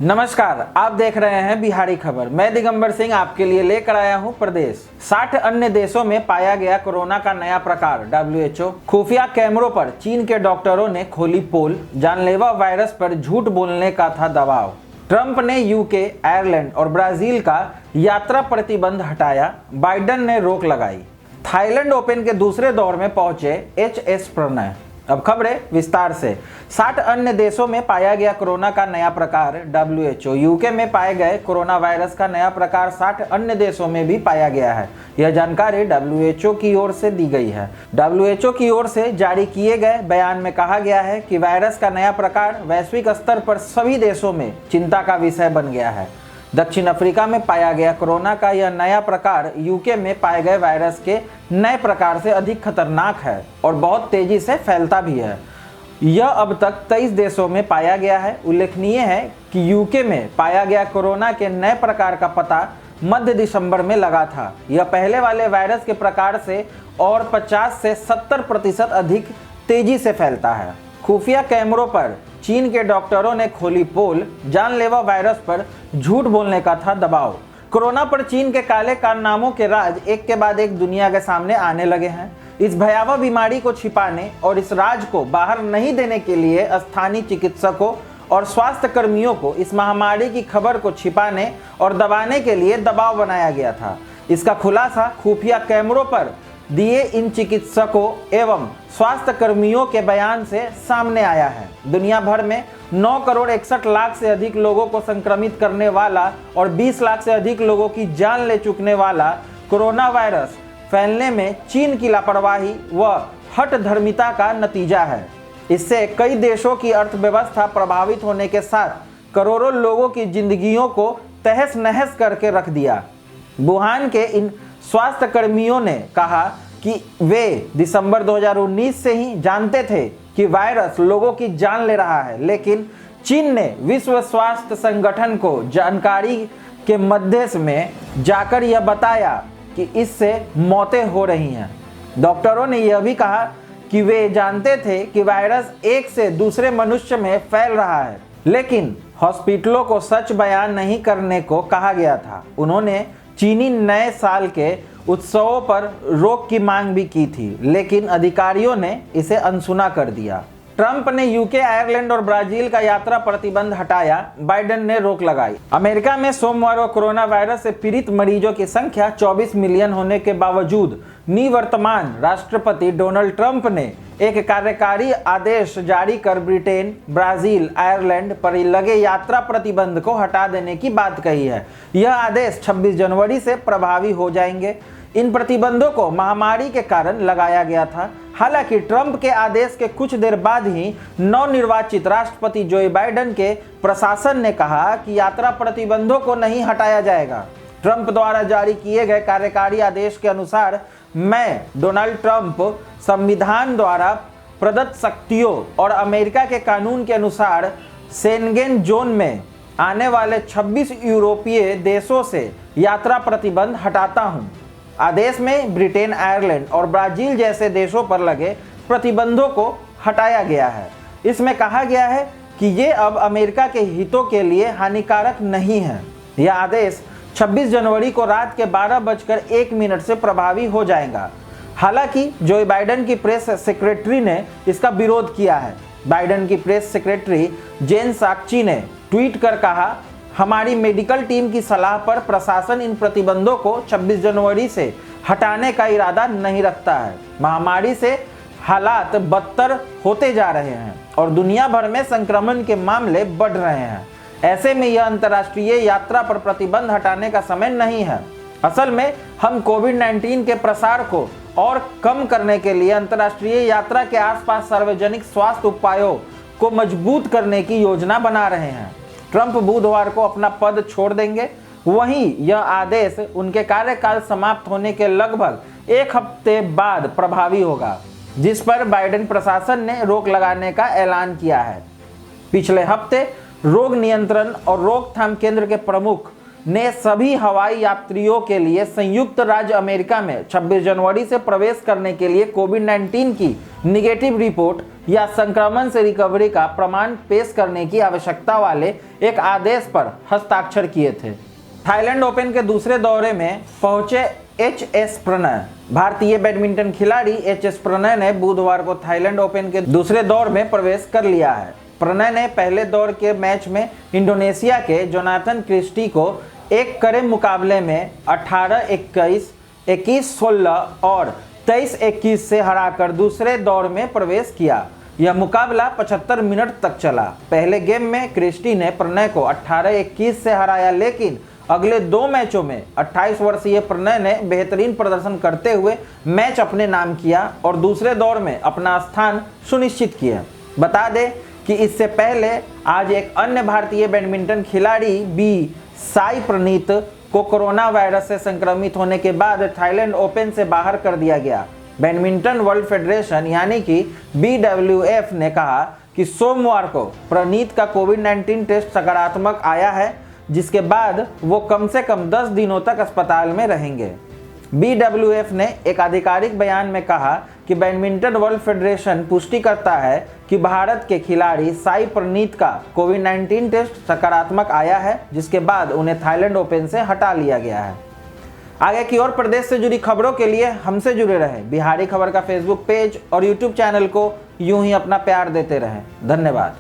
नमस्कार, आप देख रहे हैं बिहारी खबर। मैं दिगंबर सिंह आपके लिए लेकर आया हूं प्रदेश। 60 अन्य देशों में पाया गया कोरोना का नया प्रकार। WHO खुफिया कैमरों पर चीन के डॉक्टरों ने खोली पोल। जानलेवा वायरस पर झूठ बोलने का था दबाव। ट्रंप ने यूके, आयरलैंड और ब्राजील का यात्रा प्रतिबंध हटाया। बाइडेन ने रोक लगाई। थाईलैंड ओपन के दूसरे दौर में पहुंचे HS प्रणय। अब खबरें विस्तार से। 60 अन्य देशों में पाया गया कोरोना का नया प्रकार। WHO यूके में पाए गए कोरोना वायरस का नया प्रकार 60 अन्य देशों में भी पाया गया है। यह जानकारी WHO की ओर से दी गई है। WHO की ओर से जारी किए गए बयान में कहा गया है कि वायरस का नया प्रकार वैश्विक स्तर पर सभी देशों में चिंता का विषय बन गया है। दक्षिण अफ्रीका में पाया गया कोरोना का यह नया प्रकार यूके में पाए गए वायरस के नए प्रकार से अधिक खतरनाक है और बहुत तेजी से फैलता भी है। यह अब तक 23 देशों में पाया गया है। उल्लेखनीय है कि यूके में पाया गया कोरोना के नए प्रकार का पता मध्य दिसंबर में लगा था। यह पहले वाले वायरस के प्रकार से और 50 से 70% अधिक तेजी से फैलता है। खुफिया कैमरों पर चीन के डॉक्टरों ने खोली पोल। जानलेवा वायरस पर झूठ बोलने का था दबाव। कोरोना पर चीन के काले कारनामों के राज एक के बाद एक दुनिया के सामने आने लगे हैं। इस भयावह बीमारी को छिपाने और इस राज को बाहर नहीं देने के लिए स्थानीय चिकित्सकों और स्वास्थ्य कर्मियों को इस महामारी की खबर को छिपाने और दबाने के लिए दबाव बनाया गया था। इसका खुलासा खुफिया कैमरों पर दिए इन चिकित्सकों एवं स्वास्थ्य कर्मियों के बयान से सामने आया है। दुनिया भर में 9 करोड़ 61 लाख से अधिक लोगों को संक्रमित करने वाला और 20 लाख से अधिक लोगों की जान ले चुकने वाला कोरोना वायरस फैलने में चीन की लापरवाही व हठधर्मिता का नतीजा है। इससे कई देशों की अर्थव्यवस्था प्रभावित होने के साथ करोड़ों लोगों की जिंदगियों को तहस नहस करके रख दिया। वुहान के इन स्वास्थ्य कर्मियों ने कहा कि वे दिसंबर 2019 से ही जानते थे कि वायरस लोगों की जान ले रहा है, लेकिन चीन ने विश्व स्वास्थ्य संगठन को जानकारी के मध्य में जाकर यह बताया कि इससे मौतें हो रही हैं। डॉक्टरों ने यह भी कहा कि वे जानते थे कि वायरस एक से दूसरे मनुष्य में फैल रहा है, लेकिन हॉस्पिटलों को सच बयान नहीं करने को कहा गया था। उन्होंने चीनी नए साल के उत्सवों पर रोक की मांग भी की थी, लेकिन अधिकारियों ने इसे अनसुना कर दिया। ट्रंप ने यूके, आयरलैंड और ब्राजील का यात्रा प्रतिबंध हटाया। बाइडेन ने रोक लगाई। अमेरिका में सोमवार को कोरोना वायरस से पीड़ित मरीजों की संख्या 24 मिलियन होने के बावजूद निवर्तमान राष्ट्रपति डोनाल्ड ट्रंप ने एक कार्यकारी आदेश जारी कर ब्रिटेन, ब्राजील, आयरलैंड पर लगे यात्रा प्रतिबंध को हटा देने की बात कही है। यह आदेश 26 जनवरी से प्रभावी हो जाएंगे। इन प्रतिबंधों को महामारी के कारण लगाया गया था। हालांकि ट्रंप के आदेश के कुछ देर बाद ही नवनिर्वाचित राष्ट्रपति जो बाइडेन के प्रशासन ने कहा कि यात्रा प्रतिबंधों को नहीं हटाया जाएगा। ट्रंप द्वारा जारी किए गए कार्यकारी आदेश के अनुसार मैं डोनाल्ड ट्रंप संविधान द्वारा प्रदत्त शक्तियों और अमेरिका के कानून के अनुसार शेंगेन जोन में आने वाले 26 यूरोपीय देशों से यात्रा प्रतिबंध हटाता हूं। आदेश में ब्रिटेन, आयरलैंड और ब्राजील जैसे देशों पर लगे प्रतिबंधों को हटाया गया है। इसमें कहा गया है कि ये अब अमेरिका के हितों के लिए हानिकारक नहीं है। यह आदेश 26 जनवरी को रात के 12:01 से प्रभावी हो जाएगा। हालांकि जो बाइडेन की प्रेस सेक्रेटरी ने इसका विरोध किया है। बाइडेन की प्रेस सेक्रेटरी जेन साक्ची ने ट्वीट कर कहा, हमारी मेडिकल टीम की सलाह पर प्रशासन इन प्रतिबंधों को 26 जनवरी से हटाने का इरादा नहीं रखता है। महामारी से हालात बदतर होते जा रहे हैं और दुनिया भर में संक्रमण के मामले बढ़ रहे हैं। ऐसे में यह अंतर्राष्ट्रीय यात्रा पर प्रतिबंध हटाने का समय नहीं है। असल में हम कोविड-19 के प्रसार को और कम करने के लिए अंतर्राष्ट्रीय यात्रा के आसपास सार्वजनिक स्वास्थ्य उपायों को मजबूत करने की योजना बना रहे हैं। ट्रंप बुधवार को अपना पद छोड़ देंगे। वहीं यह आदेश उनके कार्यकाल समाप्त होने के लगभग 1 हफ्ते बाद प्रभावी होगा, जिस पर बाइडेन प्रशासन ने रोक लगाने का ऐलान किया है। पिछले हफ्ते रोग नियंत्रण और रोकथाम केंद्र के प्रमुख ने सभी हवाई यात्रियों के लिए संयुक्त राज्य अमेरिका में 26 जनवरी से प्रवेश करने के लिए कोविड-19 की निगेटिव रिपोर्ट या संक्रमण से रिकवरी का प्रमाण पेश करने की आवश्यकता वाले एक आदेश पर हस्ताक्षर किए थे। थाईलैंड ओपन के दूसरे दौरे में पहुंचे एच.एस. प्रणय। भारतीय बैडमिंटन खिलाड़ी एच.एस. प्रणय ने बुधवार को थाईलैंड ओपन के दूसरे दौर में प्रवेश कर लिया है। प्रणय ने पहले दौर के मैच में इंडोनेशिया के जोनाथन क्रिस्टी को एक कड़े मुकाबले में 18-21, 21-16 और 23-21 से हराकर दूसरे दौर में प्रवेश किया। यह मुकाबला 75 मिनट तक चला। पहले गेम में क्रिस्टी ने प्रणय को 18-21 से हराया, लेकिन अगले 2 मैचों में 28 वर्षीय प्रणय ने बेहतरीन प्रदर्शन करते हुए मैच अपने नाम किया और दूसरे दौर में अपना स्थान सुनिश्चित किया। बता दें कि इससे पहले आज एक अन्य भारतीय बैडमिंटन खिलाड़ी बी साई प्रणीत को कोरोना वायरस से संक्रमित होने के बाद थाईलैंड ओपन से बाहर कर दिया गया। बैडमिंटन वर्ल्ड फेडरेशन यानी कि BWF ने कहा कि सोमवार को प्रणीत का कोविड-19 टेस्ट सकारात्मक आया है, जिसके बाद वो कम से कम 10 दिनों तक अस्पताल में रहेंगे। BWF ने एक आधिकारिक बयान में कहा कि बैडमिंटन वर्ल्ड फेडरेशन पुष्टि करता है कि भारत के खिलाड़ी साई प्रणीत का कोविड-19 टेस्ट सकारात्मक आया है, जिसके बाद उन्हें थाईलैंड ओपन से हटा लिया गया है। आगे की और प्रदेश से जुड़ी खबरों के लिए हमसे जुड़े रहें। बिहारी खबर का फेसबुक पेज और यूट्यूब चैनल को यूं ही अपना प्यार देते रहें। धन्यवाद।